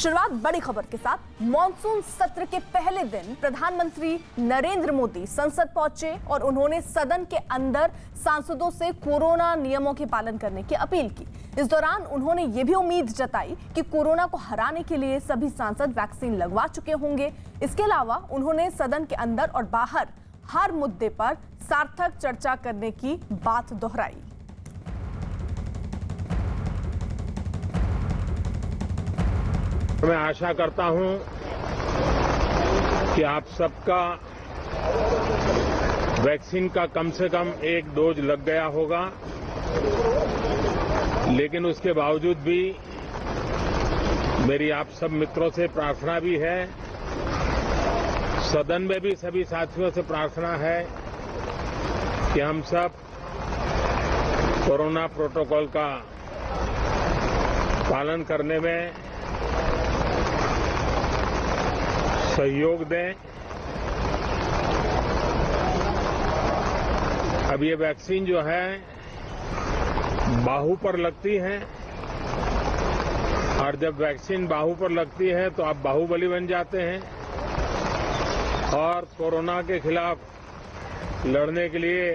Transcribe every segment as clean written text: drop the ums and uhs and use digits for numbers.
शुरुआत बड़ी खबर के साथ। मॉनसून सत्र के पहले दिन प्रधानमंत्री नरेंद्र मोदी संसद पहुंचे और उन्होंने सदन के अंदर सांसदों से कोरोना नियमों के पालन करने की अपील की। इस दौरान उन्होंने ये भी उम्मीद जताई कि कोरोना को हराने के लिए सभी सांसद वैक्सीन लगवा चुके होंगे। इसके अलावा उन्होंने सदन के अंदर और बाहर हर मुद्दे पर सार्थक चर्चा करने की बात दोहराई। मैं आशा करता हूं कि आप सबका वैक्सीन का कम से कम एक डोज लग गया होगा, लेकिन उसके बावजूद भी मेरी आप सब मित्रों से प्रार्थना भी है, सदन में भी सभी साथियों से प्रार्थना है कि हम सब कोरोना प्रोटोकॉल का पालन करने में सहयोग दें। अब ये वैक्सीन जो है बाहू पर लगती है और जब वैक्सीन बाहू पर लगती है तो आप बाहुबली बन जाते हैं और कोरोना के खिलाफ लड़ने के लिए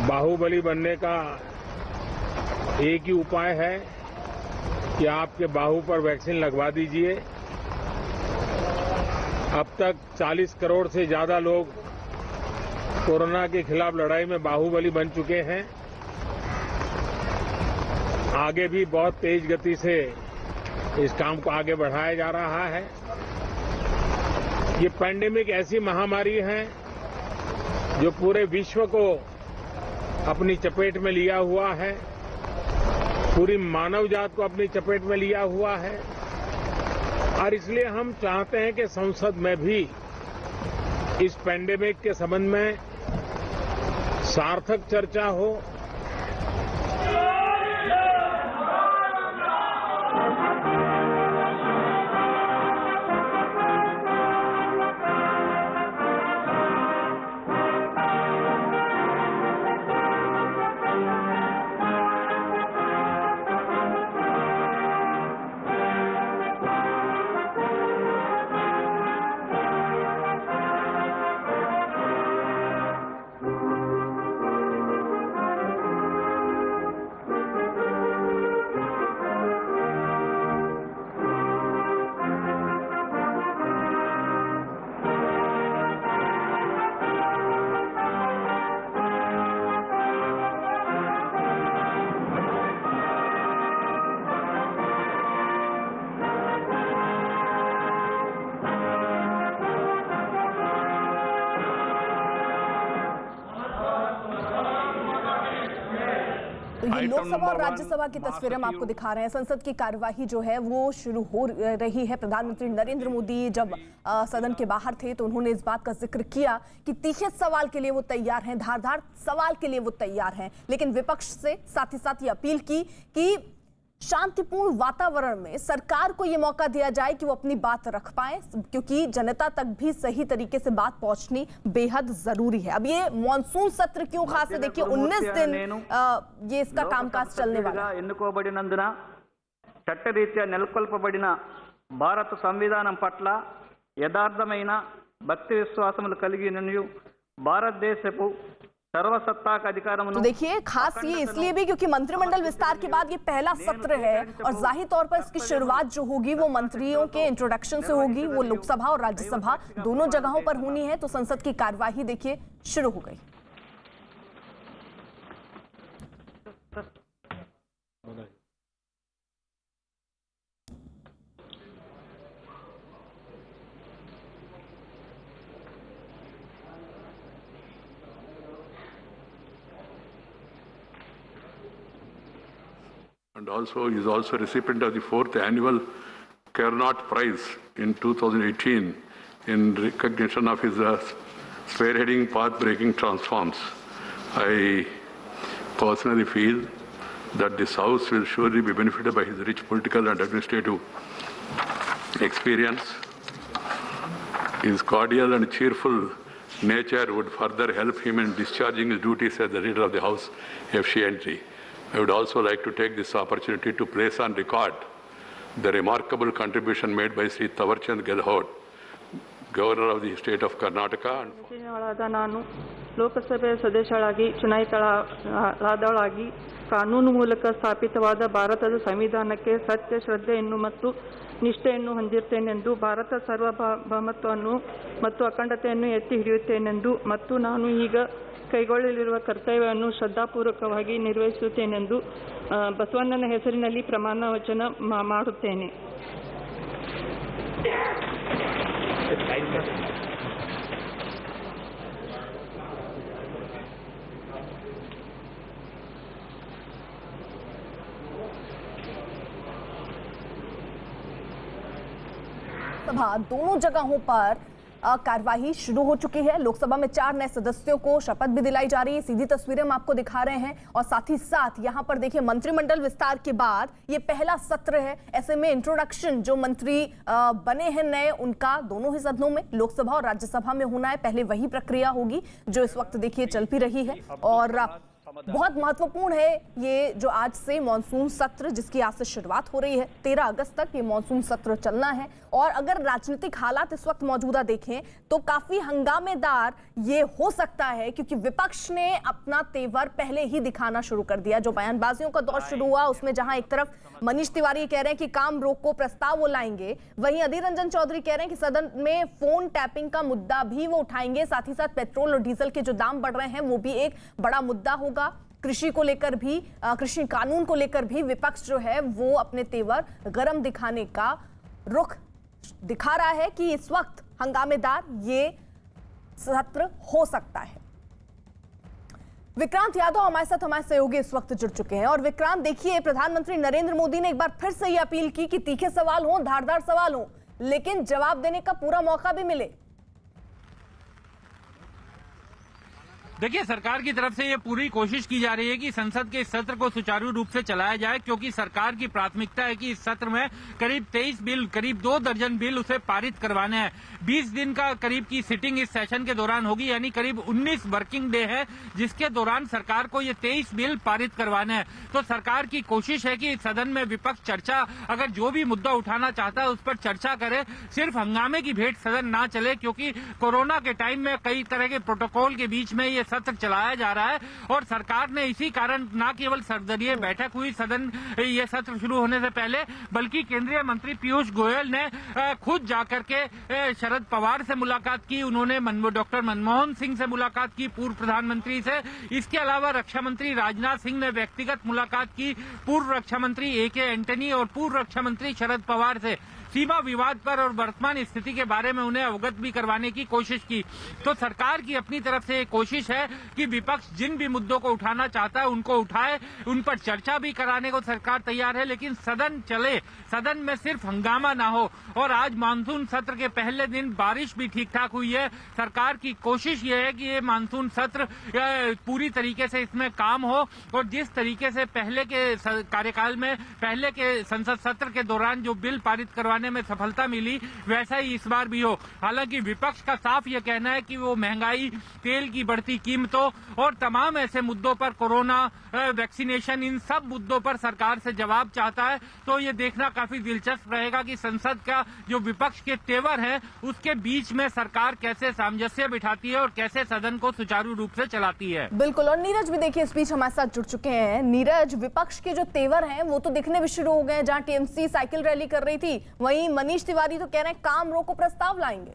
बाहुबली बनने का एक ही उपाय है कि आपके बाहू पर वैक्सीन लगवा दीजिए। अब तक 40 करोड़ से ज्यादा लोग कोरोना के खिलाफ लड़ाई में बाहुबली बन चुके हैं। आगे भी बहुत तेज गति से इस काम को आगे बढ़ाया जा रहा है। ये पैंडेमिक ऐसी महामारी है जो पूरे विश्व को अपनी चपेट में लिया हुआ है, पूरी मानव जात को अपनी चपेट में लिया हुआ है और इसलिए हम चाहते हैं कि संसद में भी इस पैंडेमिक के संबंध में सार्थक चर्चा हो। ये लोकसभा और राज्यसभा की तस्वीरें हम आपको दिखा रहे हैं। संसद की कार्यवाही जो है वो शुरू हो रही है। प्रधानमंत्री नरेंद्र मोदी जब सदन के बाहर थे तो उन्होंने इस बात का जिक्र किया कि तीखे सवाल के लिए वो तैयार हैं, धारदार सवाल के लिए वो तैयार हैं, लेकिन विपक्ष से साथ ही साथ ये अपील की कि शांतिपूर्ण वातावरण में सरकार को ये मौका दिया जाए कि वो अपनी बात रख पाए, क्योंकि जनता तक भी सही तरीके से बात पहुंचनी बेहद जरूरी है। अब ये मॉनसून सत्र क्यों खास है, देखिए 19 दिन ये इसका कामकाज चलने वाला है। ఎన్నుకోబడినందున చట్టరీత్యా నెలకొల్పబడిన భారత సంవిధానం పట్ల యథార్థమైన భక్తి విశ్వాసములు కలిగినయు భారతదేశపు तो देखिए खास ये इसलिए भी क्योंकि मंत्रिमंडल विस्तार के बाद ये पहला सत्र है और जाहिर तौर पर इसकी शुरुआत जो होगी वो मंत्रियों के इंट्रोडक्शन से होगी। वो लोकसभा और राज्यसभा दोनों जगहों पर होनी है। तो संसद की कार्यवाही देखिए शुरू हो गई। And also is also recipient of the 4th annual Carnot Prize in 2018 in recognition of his spearheading path-breaking transforms. I personally feel that this House will surely be benefited by his rich political and administrative experience. His cordial and cheerful nature would further help him in discharging his duties as the leader of the House efficiently. I would also like to take this opportunity to place on record the remarkable contribution made by Sri Tawarchand Gedhot, Governor of the state of Karnataka. ನಾನು ಲೋಕಸಭೆ ಸದಸ್ಯಳಾಗಿ ಚುನಾಯಿತಳಾದವಳಾಗಿ ಕಾನೂನು ಮೂಲಕ ಸ್ಥಾಪಿತವಾದ ಭಾರತದ ಸಂವಿಧಾನಕ್ಕೆ ಸತ್ಯ ಶ್ರದ್ಧೆಯನ್ನು ಮತ್ತು ನಿಷ್ಠೆಯನ್ನು ಹೊಂದಿರುತ್ತೇನೆಂದು ಭಾರತ ಸಾರ್ವಭೌಮತ್ವವನ್ನು ಮತ್ತು ಅಖಂಡತೆಯನ್ನು ಎತ್ತಿ ಹಿಡಿಯುತ್ತೇನೆಂದು ಮತ್ತು ನಾನು ಈಗ ಕೈಗೊಳ್ಳಲಿರುವ ಕರ್ತವ್ಯವನ್ನು ಶ್ರದ್ಧಾಪೂರ್ವಕವಾಗಿ ನಿರ್ವಹಿಸುತ್ತೇನೆಂದು ಬಸವಣ್ಣನ ಹೆಸರಿನಲ್ಲಿ ಪ್ರಮಾಣ ವಚನ ಮಾಡುತ್ತೇನೆ. सभा दोनों जगहों पर कार्यवाही शुरू हो चुकी है। लोकसभा में 4 नए सदस्यों को शपथ भी दिलाई जा रही है। सीधी तस्वीरें हम आपको दिखा रहे हैं और साथ ही साथ यहां पर देखिए मंत्रिमंडल विस्तार के बाद ये पहला सत्र है। ऐसे में इंट्रोडक्शन जो मंत्री बने हैं नए उनका दोनों ही सदनों में लोकसभा और राज्यसभा में होना है। पहले वही प्रक्रिया होगी जो इस वक्त देखिए चल भी रही है और बहुत महत्वपूर्ण है ये जो आज से मॉनसून सत्र जिसकी आज से शुरुआत हो रही है। 13 अगस्त तक ये मॉनसून सत्र चलना है और अगर राजनीतिक हालात इस वक्त मौजूदा देखें तो काफी हंगामेदार ये हो सकता है क्योंकि विपक्ष ने अपना तेवर पहले ही दिखाना शुरू कर दिया। जो बयानबाजियों का दौर शुरू हुआ उसमें जहां एक तरफ मनीष तिवारी कह रहे हैं कि काम रोको प्रस्ताव वो लाएंगे, वहीं अधीर रंजन चौधरी कह रहे हैं कि सदन में फोन टैपिंग का मुद्दा भी वो उठाएंगे। साथ ही साथ पेट्रोल और डीजल के जो दाम बढ़ रहे हैं वो भी एक बड़ा मुद्दा होगा। कृषि को लेकर भी कृषि कानून को लेकर भी विपक्ष जो है वो अपने तेवर गरम दिखाने का रुख दिखा रहा है कि इस वक्त हंगामेदार ये सत्र हो सकता है। विक्रांत यादव हमारे सहयोगी इस वक्त जुड़ चुके हैं और विक्रांत देखिए प्रधानमंत्री नरेंद्र मोदी ने एक बार फिर से ये अपील की कि तीखे सवाल हो, धारदार सवाल हो, लेकिन जवाब देने का पूरा मौका भी मिले। देखिए सरकार की तरफ से ये पूरी कोशिश की जा रही है कि संसद के इस सत्र को सुचारू रूप से चलाया जाए क्योंकि सरकार की प्राथमिकता है कि इस सत्र में करीब 23 बिल, करीब 2 दर्जन बिल उसे पारित करवाने हैं। 20 दिन का करीब की सिटिंग इस सेशन के दौरान होगी यानी करीब 19 वर्किंग डे है जिसके दौरान सरकार को ये 23 बिल पारित करवाने हैं। तो सरकार की कोशिश है कि सदन में विपक्ष चर्चा अगर जो भी मुद्दा उठाना चाहता है उस पर चर्चा करे, सिर्फ हंगामे की भेंट सदन ना चले क्योंकि कोरोना के टाइम में कई तरह के प्रोटोकॉल के बीच में ये सत्र चलाया जा रहा है और सरकार ने इसी कारण न केवल सर्वदलीय बैठक हुई सदन ये सत्र शुरू होने से पहले बल्कि केंद्रीय मंत्री पीयूष गोयल ने खुद जाकर के शरद पवार से मुलाकात की। उन्होंने डॉक्टर मनमोहन सिंह से मुलाकात की, पूर्व प्रधानमंत्री से। इसके अलावा रक्षा मंत्री राजनाथ सिंह ने व्यक्तिगत मुलाकात की पूर्व रक्षा मंत्री AK एंटनी और पूर्व रक्षा मंत्री शरद पवार से। सीमा विवाद पर और वर्तमान स्थिति के बारे में उन्हें अवगत भी करवाने की कोशिश की। तो सरकार की अपनी तरफ से कोशिश है कि विपक्ष जिन भी मुद्दों को उठाना चाहता है उनको उठाए, उन पर चर्चा भी कराने को सरकार तैयार है, लेकिन सदन चले, सदन में सिर्फ हंगामा ना हो। और आज मानसून सत्र के पहले दिन बारिश भी ठीक ठाक हुई है। सरकार की कोशिश ये है कि ये मानसून सत्र पूरी तरीके से इसमें काम हो और जिस तरीके से पहले के कार्यकाल में पहले के संसद सत्र के दौरान जो बिल पारित करवाने में सफलता मिली वैसा ही इस बार भी हो। हालांकि विपक्ष का साफ यह कहना है कि वो महंगाई, तेल की बढ़ती कीमतों और तमाम ऐसे मुद्दों पर, कोरोना, वैक्सीनेशन, इन सब मुद्दों पर सरकार से जवाब चाहता है। तो ये देखना काफी दिलचस्प रहेगा कि संसद का जो विपक्ष के तेवर है उसके बीच में सरकार कैसे सामंजस्य बिठाती है और कैसे सदन को सुचारू रूप से चलाती है। बिल्कुल। और नीरज भी देखिए इस बीच हमारे साथ जुड़ चुके हैं। नीरज, विपक्ष के जो तेवर हैं वो तो दिखने भी शुरू हो गए। जहां TMC साइकिल रैली कर रही थी वहीं मनीष तिवारी तो कह रहे हैं काम रोको प्रस्ताव लाएंगे।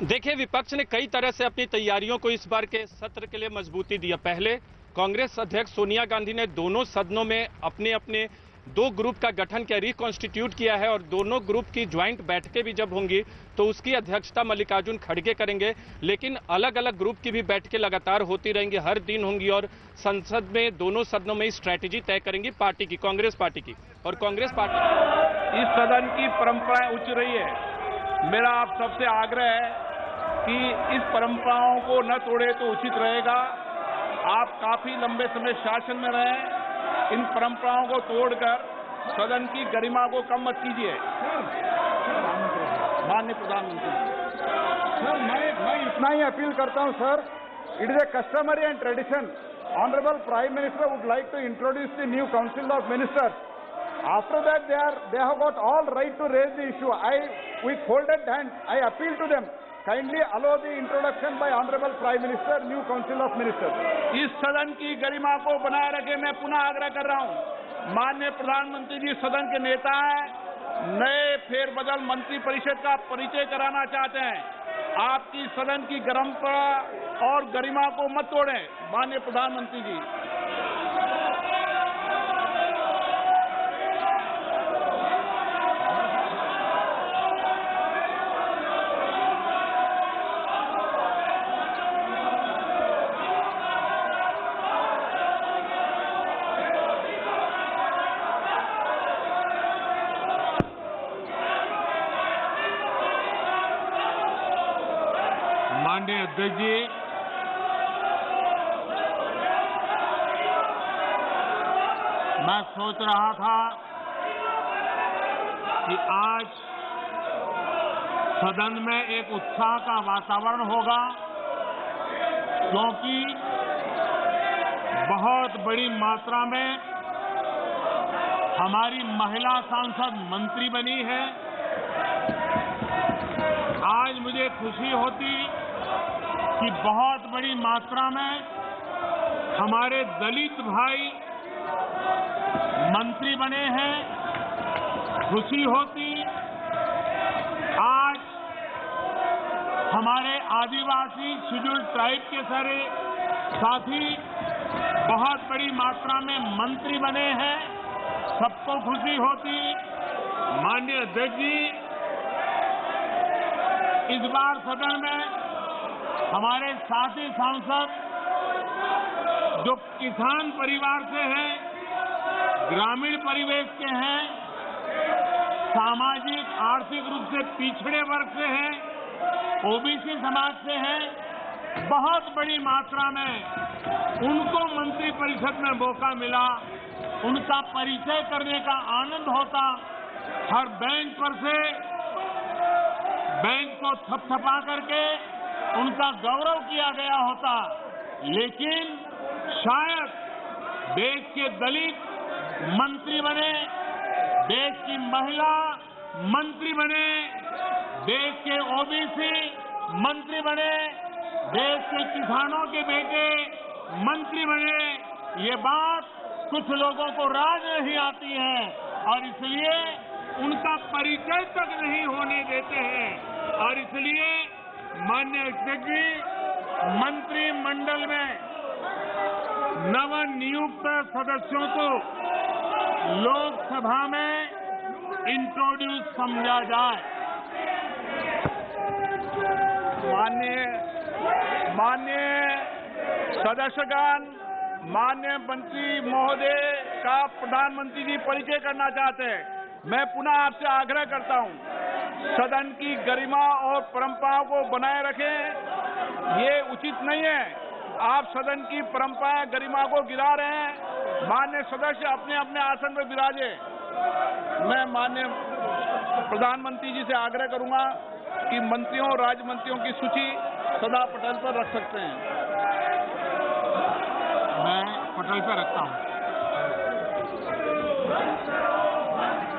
देखिए विपक्ष ने कई तरह से अपनी तैयारियों को इस बार के सत्र के लिए मजबूती दिया। पहले कांग्रेस अध्यक्ष सोनिया गांधी ने दोनों सदनों में अपने अपने 2 ग्रुप का गठन किया, रिकॉन्स्टिट्यूट किया है और दोनों ग्रुप की ज्वाइंट बैठकें भी जब होंगी तो उसकी अध्यक्षता मल्लिकार्जुन खड़गे करेंगे। लेकिन अलग अलग ग्रुप की भी बैठकें लगातार होती रहेंगी, हर दिन होंगी और संसद में दोनों सदनों में स्ट्रैटेजी तय करेंगी पार्टी की, कांग्रेस पार्टी की। और कांग्रेस पार्टी इस सदन की परंपराएं उच्च रही है। मेरा आप सबसे आग्रह है कि इस परंपराओं को न तोड़े तो उचित रहेगा। आप काफी लंबे समय शासन में रहे, इन परंपराओं को तोड़कर सदन की गरिमा को कम मत कीजिए। माननीय प्रधानमंत्री सर, मैं इतना ही अपील करता हूं sir, it is a customary and tradition Honorable Prime Minister would like to introduce the new Council of Ministers. After that, they have got all right to raise the issue. With folded hands, I appeal to them. Kindly allow the introduction by Honorable Prime Minister, new Council of Ministers. इस सदन की गरिमा को बनाए रखे मैं पुनः आग्रह कर रहा हूं। माननीय प्रधानमंत्री जी सदन के नेता हैं, नए फेरबदल मंत्री परिषद का परिचय कराना चाहते हैं। आपकी सदन की परंपरा और गरिमा को मत तोड़ें। माननीय प्रधानमंत्री जी, माननीय अध्यक्ष जी, मैं सोच रहा था कि आज सदन में एक उत्साह का वातावरण होगा, क्योंकि बहुत बड़ी मात्रा में हमारी महिला सांसद मंत्री बनी है। आज मुझे खुशी होती कि बहुत बड़ी मात्रा में हमारे दलित भाई मंत्री बने हैं। खुशी होती आज हमारे आदिवासी शेड्यूल्ड ट्राइब के सारे साथी बहुत बड़ी मात्रा में मंत्री बने हैं। सबको खुशी होती। माननीय अध्यक्ष जी, इस बार सदन में हमारे साथी सांसद जो किसान परिवार से हैं, ग्रामीण परिवेश के हैं, सामाजिक आर्थिक रूप से पिछड़े वर्ग से हैं, ओबीसी समाज से हैं, बहुत बड़ी मात्रा में उनको मंत्री परिषद में मौका मिला। उनका परिचय करने का आनंद होता। हर बेंच पर से बेंच को थपथपा करके उनका गौरव किया गया होता। लेकिन शायद देश के दलित मंत्री बने, देश की महिला मंत्री बने, देश के ओबीसी मंत्री बने, देश के किसानों के बेटे मंत्री बने। ये बात कुछ लोगों को राज नहीं आती है और इसलिए उनका परिचय तक नहीं होने देते हैं। और इसलिए माननीय अध्यक्ष जी, मंत्रिमंडल में नवनियुक्त सदस्यों को लोकसभा में इंट्रोड्यूस समझा जाए। माननीय सदस्यगण, माननीय मंत्री महोदय का प्रधानमंत्री जी परिचय करना चाहते हैं। मैं पुनः आपसे आग्रह करता हूं, सदन की गरिमा और परंपराओं को बनाए रखें। ये उचित नहीं है। आप सदन की परंपरा गरिमा को गिरा रहे हैं। माननीय सदस्य अपने अपने आसन पर विराजे। मैं माननीय प्रधानमंत्री जी से आग्रह करूंगा कि मंत्रियों और राज्य मंत्रियों की सूची सदा पटल पर रख सकते हैं। मैं पटल पर रखता हूं।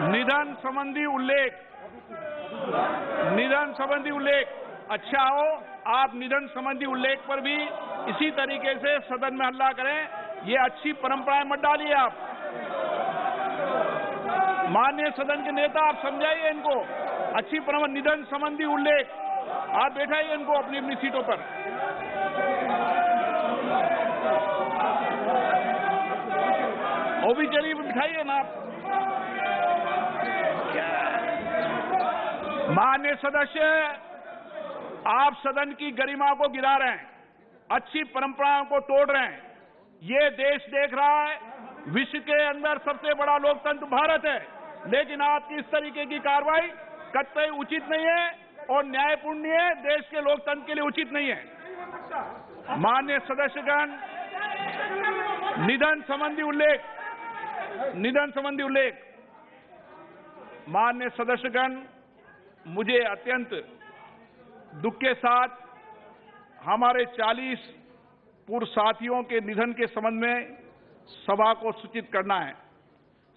निधन संबंधी उल्लेख अच्छा हो, आप निधन संबंधी उल्लेख पर भी इसी तरीके से सदन में हल्ला करें। ये अच्छी परंपराएं मत डालिए आप। माननीय सदन के नेता, आप समझाइए इनको। अच्छी परंपरा निधन संबंधी उल्लेख, आप बैठाइए इनको अपनी अपनी सीटों पर। वो भी चलिए बिठाइए ना आप। माननीय सदस्य, आप सदन की गरिमा को गिरा रहे हैं, अच्छी परंपराओं को तोड़ रहे हैं। ये देश देख रहा है, विश्व के अंदर सबसे बड़ा लोकतंत्र भारत है, लेकिन आपकी इस तरीके की कार्रवाई कतई उचित नहीं है और न्यायपूर्ण नहीं है, देश के लोकतंत्र के लिए उचित नहीं है। माननीय सदस्यगण, निधन संबंधी उल्लेख, माननीय सदस्यगण, मुझे अत्यंत दुख के साथ हमारे 40 पूर्व साथियों के निधन के संबंध में सभा को सूचित करना है।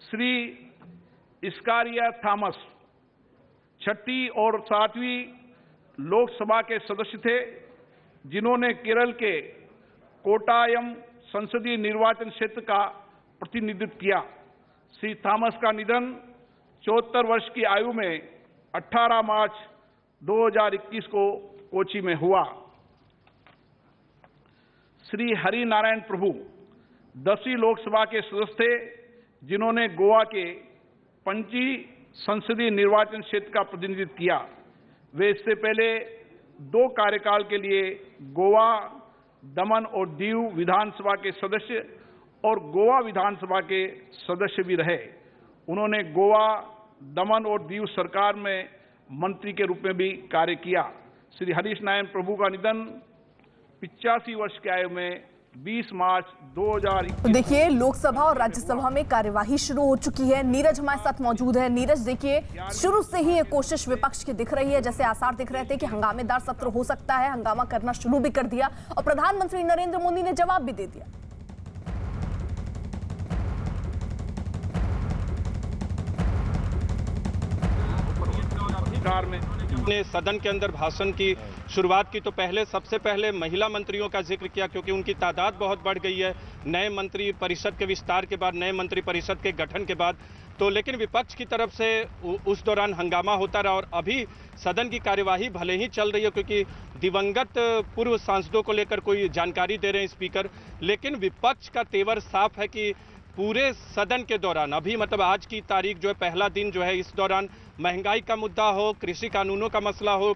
श्री स्कारिया थॉमस 6वीं और 7वीं लोकसभा के सदस्य थे, जिन्होंने केरल के कोट्टायम संसदीय निर्वाचन क्षेत्र का प्रतिनिधित्व किया। श्री थॉमस का निधन 74 वर्ष की आयु में 18 मार्च 2021 को कोची में हुआ। श्री हरि नारायण प्रभु 10वीं लोकसभा के सदस्य थे, जिन्होंने गोवा के पणजी संसदीय निर्वाचन क्षेत्र का प्रतिनिधित्व किया। वे इससे पहले 2 कार्यकाल के लिए गोवा, दमन और दीव विधानसभा के सदस्य और गोवा विधानसभा के सदस्य भी रहे। उन्होंने गोवा, दमन और दीव सरकार में मंत्री के रूप में भी कार्य किया। श्री हरीश नारायण प्रभु का निधन 85 वर्ष की आयु में 20 मार्च 2021। देखिए, लोकसभा और राज्यसभा में कार्यवाही शुरू हो चुकी है। नीरज हमारे साथ मौजूद है। नीरज, देखिए, शुरू से ही ये कोशिश विपक्ष की दिख रही है, जैसे आसार दिख रहे थे कि हंगामेदार सत्र हो सकता है। हंगामा करना शुरू भी कर दिया और प्रधानमंत्री नरेंद्र मोदी ने जवाब भी दे दिया। ने सदन के अंदर भाषण की शुरुआत की तो सबसे पहले महिला मंत्रियों का जिक्र किया, क्योंकि उनकी तादाद बहुत बढ़ गई है नए मंत्री परिषद के विस्तार के बाद, नए मंत्री परिषद के गठन के बाद। तो लेकिन विपक्ष की तरफ से उस दौरान हंगामा होता रहा और अभी सदन की कार्यवाही भले ही चल रही है, क्योंकि दिवंगत पूर्व सांसदों को लेकर कोई जानकारी दे रहे हैं स्पीकर, लेकिन विपक्ष का तेवर साफ है कि पूरे सदन के दौरान, अभी मतलब आज की तारीख जो है, पहला दिन जो है, इस दौरान महंगाई का मुद्दा हो, कृषि कानूनों का मसला हो,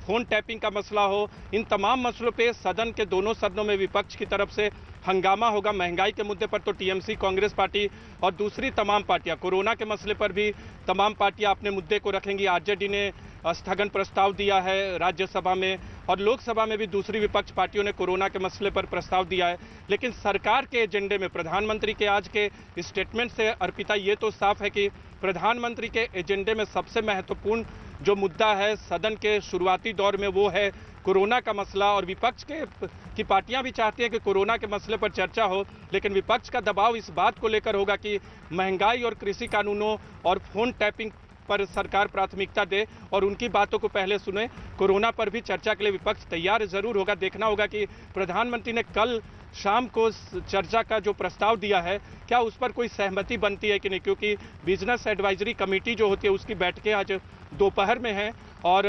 फोन टैपिंग का मसला हो, इन तमाम मसलों पे सदन के दोनों सदनों में विपक्ष की तरफ से हंगामा होगा। महंगाई के मुद्दे पर तो टीएमसी, कांग्रेस पार्टी और दूसरी तमाम पार्टियां, कोरोना के मसले पर भी तमाम पार्टियां अपने मुद्दे को रखेंगी। आरजेडी ने स्थगन प्रस्ताव दिया है राज्यसभा में और लोकसभा में भी दूसरी विपक्ष पार्टियों ने कोरोना के मसले पर प्रस्ताव दिया है। लेकिन सरकार के एजेंडे में प्रधानमंत्री के आज के स्टेटमेंट से अर्पिता ये तो साफ है कि प्रधानमंत्री के एजेंडे में सबसे महत्वपूर्ण जो मुद्दा है सदन के शुरुआती दौर में वो है कोरोना का मसला। और विपक्ष की पार्टियां भी चाहती हैं कि कोरोना के मसले पर चर्चा हो, लेकिन विपक्ष का दबाव इस बात को लेकर होगा कि महंगाई और कृषि कानूनों और फोन टैपिंग पर सरकार प्राथमिकता दे और उनकी बातों को पहले सुने। कोरोना पर भी चर्चा के लिए विपक्ष तैयार जरूर होगा। देखना होगा कि प्रधानमंत्री ने कल शाम को चर्चा का जो प्रस्ताव दिया है, क्या उस पर कोई सहमति बनती है कि नहीं, क्योंकि बिजनेस एडवाइजरी कमेटी जो होती है उसकी बैठकें आज दोपहर में हैं और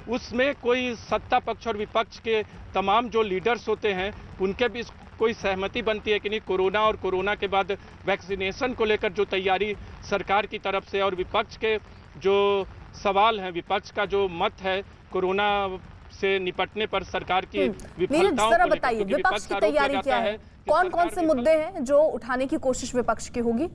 उसमें कोई सत्ता पक्ष और विपक्ष के तमाम जो लीडर्स होते हैं उनके बीच कोई सहमति बनती है कि नहीं। कोरोना और कोरोना के बाद वैक्सीनेशन को लेकर जो तैयारी सरकार की तरफ से और विपक्ष के जो सवाल हैं, विपक्ष का जो मत है कोरोना से निपटने पर सरकार की विफलताओं को लेकर, बताइए विपक्ष की तैयारी क्या है, कौन कौन से मुद्दे हैं जो उठाने की कोशिश विपक्ष की होगी?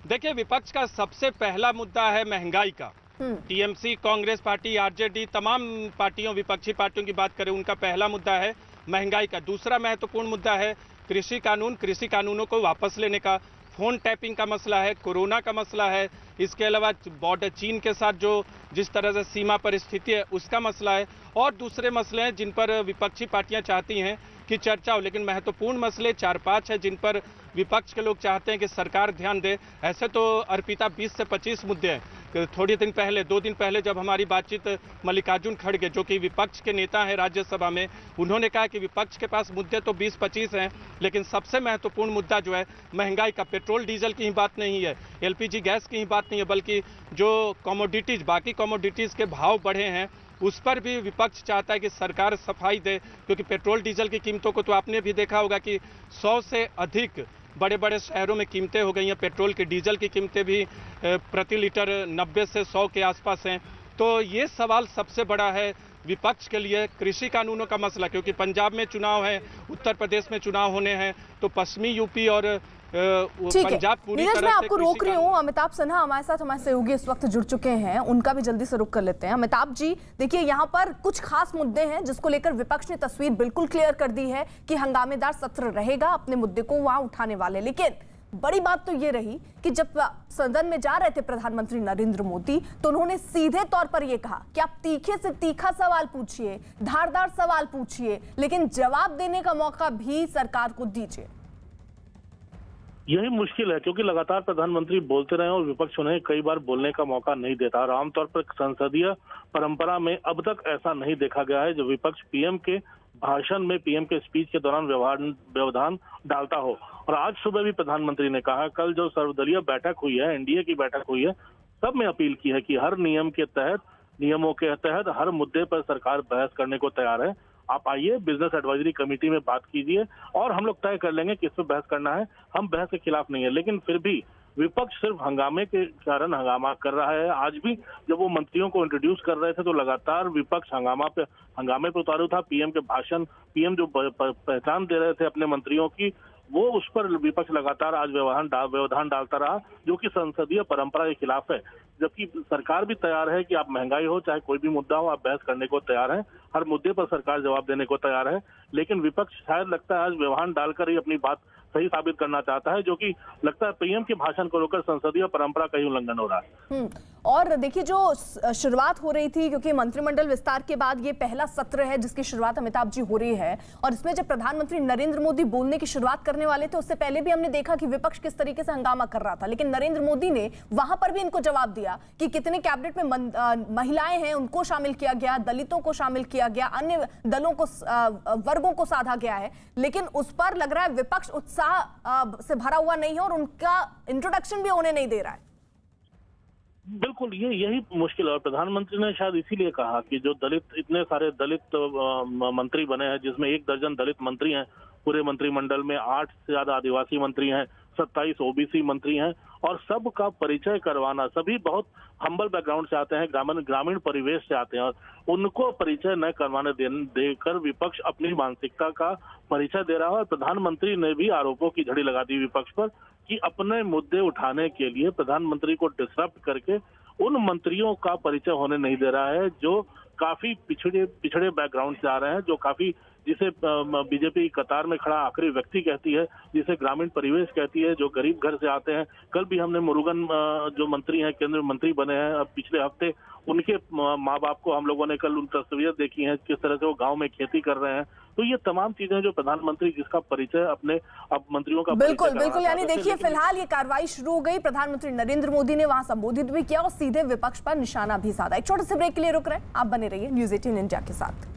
देखिए, विपक्ष का सबसे पहला मुद्दा है महंगाई का। टीएमसी, कांग्रेस पार्टी, आरजेडी, तमाम पार्टियों, विपक्षी पार्टियों की बात करें, उनका पहला मुद्दा है महंगाई का। दूसरा महत्वपूर्ण मुद्दा है कृषि कानून, कृषि कानूनों को वापस लेने का। फोन टैपिंग का मसला है, कोरोना का मसला है, इसके अलावा बॉर्डर चीन के साथ जो जिस तरह से सीमा पर स्थिति है उसका मसला है और दूसरे मसले हैं जिन पर विपक्षी पार्टियां चाहती हैं कि चर्चा हो। लेकिन महत्वपूर्ण मसले 4-5 है जिन पर विपक्ष के लोग चाहते हैं कि सरकार ध्यान दे। ऐसे तो अर्पिता 20 से 25 मुद्दे हैं। थोड़े दिन पहले, 2 दिन पहले जब हमारी बातचीत मल्लिकार्जुन खड़गे जो कि विपक्ष के नेता हैं राज्यसभा में, उन्होंने कहा कि विपक्ष के पास मुद्दे तो 20-25 हैं, लेकिन सबसे महत्वपूर्ण मुद्दा जो है महंगाई का। पेट्रोल डीजल की ही बात नहीं है, एलपीजी गैस की ही बात नहीं है, बल्कि जो कमोडिटीज, बाकी कमोडिटीज के भाव बढ़े हैं उस पर भी विपक्ष चाहता है कि सरकार सफाई दे। क्योंकि पेट्रोल डीजल की कीमतों को तो आपने भी देखा होगा कि 100 से अधिक बड़े बड़े शहरों में कीमतें हो गई हैं। पेट्रोल की, डीजल की कीमतें भी प्रति लीटर 90 से 100 के आसपास हैं। तो ये सवाल सबसे बड़ा है विपक्ष के लिए। कृषि कानूनों का मसला, क्योंकि पंजाब में चुनाव है, उत्तर प्रदेश में चुनाव होने हैं, तो पश्चिमी यूपी और पंजाब पूरी तरह से। मैं आपको रोक रही हूँ। अमिताभ सिन्हा हमारे साथ, हमारे सहयोगी इस वक्त जुड़ चुके हैं, उनका भी जल्दी से रुक कर लेते हैं। अमिताभ जी, देखिए, यहाँ पर कुछ खास मुद्दे हैं जिसको लेकर विपक्ष ने तस्वीर बिल्कुल क्लियर कर दी है कि हंगामेदार सत्र रहेगा, अपने मुद्दे को वहां उठाने वाले। लेकिन बड़ी बात तो ये रही कि जब सदन में जा रहे थे प्रधानमंत्री नरेंद्र मोदी तो उन्होंने सीधे तौर पर यह कहा कि आप तीखे से तीखा सवाल पूछिए, धारदार सवाल पूछिए, लेकिन जवाब देने का मौका भी सरकार को दीजिए। यही मुश्किल है क्योंकि लगातार प्रधानमंत्री बोलते रहे और विपक्ष उन्हें कई बार बोलने का मौका नहीं देता और आमतौर पर संसदीय परंपरा में अब तक ऐसा नहीं देखा गया है जो विपक्ष पीएम के भाषण में, पीएम के स्पीच के दौरान व्यवधान डालता हो। और आज सुबह भी प्रधानमंत्री ने कहा, कल जो सर्वदलीय बैठक हुई है, एनडीए की बैठक हुई है, सब में अपील की है कि हर नियमों के तहत हर मुद्दे पर सरकार बहस करने को तैयार है। आप आइए, बिजनेस एडवाइजरी कमेटी में बात कीजिए और हम लोग तय कर लेंगे किस पे बहस करना है। हम बहस के खिलाफ नहीं है, लेकिन फिर भी विपक्ष सिर्फ हंगामे के कारण हंगामा कर रहा है। आज भी जब वो मंत्रियों को इंट्रोड्यूस कर रहे थे तो लगातार विपक्ष हंगामे पे उतारू था। पीएम के भाषण, पीएम जो पहचान दे रहे थे अपने मंत्रियों की, वो उस पर विपक्ष लगातार आज व्यवधान डालता रहा, जो कि संसदीय परंपरा के खिलाफ है। जबकि सरकार भी तैयार है कि आप महंगाई हो चाहे कोई भी मुद्दा हो, आप बहस करने को तैयार है, हर मुद्दे पर सरकार जवाब देने को तैयार है। लेकिन विपक्ष शायद लगता है आज व्यवधान डालकर ही अपनी बात सही साबित करना चाहता है, जो कि लगता है पीएम के भाषण को रोकर संसदीय परंपरा का ही उल्लंघन हो रहा है। और देखिए, जो शुरुआत हो रही थी, क्योंकि मंत्रिमंडल विस्तार के बाद ये पहला सत्र है जिसकी शुरुआत अमिताभ जी हो रही है, और इसमें जब प्रधानमंत्री नरेंद्र मोदी बोलने की शुरुआत करने वाले थे उससे पहले भी हमने देखा कि विपक्ष किस तरीके से हंगामा कर रहा था। लेकिन नरेंद्र मोदी ने वहां पर भी इनको जवाब दिया कि कितने कैबिनेट में महिलाएं हैं उनको शामिल किया गया, दलितों को शामिल किया गया, अन्य दलों को, वर्गों को साधा गया है, लेकिन उस पर लग रहा है विपक्ष उत्साह से भरा हुआ नहीं है और उनका इंट्रोडक्शन भी होने नहीं दे रहा है। बिल्कुल, यही मुश्किल है। और प्रधानमंत्री ने शायद इसीलिए कहा कि जो इतने सारे दलित मंत्री बने हैं, जिसमें 1 दर्जन दलित मंत्री हैं पूरे मंत्रिमंडल में, 8 से ज्यादा आदिवासी मंत्री हैं, 27 ओबीसी मंत्री हैं, और सबका परिचय करवाना, सभी बहुत हम्बल बैकग्राउंड से आते हैं, ग्रामीण परिवेश से आते हैं, और उनको परिचय न करवाने देकर विपक्ष अपनी मानसिकता का परिचय दे रहा है। प्रधानमंत्री ने भी आरोपों की झड़ी लगा दी विपक्ष पर कि अपने मुद्दे उठाने के लिए प्रधानमंत्री को डिसरप्ट करके उन मंत्रियों का परिचय होने नहीं दे रहा है जो काफी पिछड़े बैकग्राउंड से आ रहे हैं, जो काफी, जिसे बीजेपी कतार में खड़ा आखिरी व्यक्ति कहती है, जिसे ग्रामीण परिवेश कहती है, जो गरीब घर से आते हैं। कल भी हमने मुरुगन जो मंत्री हैं, केंद्रीय मंत्री बने हैं पिछले हफ्ते, उनके माँ बाप को हम लोगों ने कल उन तस्वीरें देखी हैं, किस तरह से वो गांव में खेती कर रहे हैं। तो ये तमाम चीजें जो प्रधानमंत्री जिसका परिचय अपने अब मंत्रियों का बिल्कुल यानी देखिए, फिलहाल ये कार्रवाई शुरू हो गई। प्रधानमंत्री नरेंद्र मोदी ने वहां संबोधित भी किया और सीधे विपक्ष पर निशाना भी साधा। एक छोटे से ब्रेक के लिए रुक रहे हैं, आप बने रहिए न्यूज़ 18 इंडिया के साथ।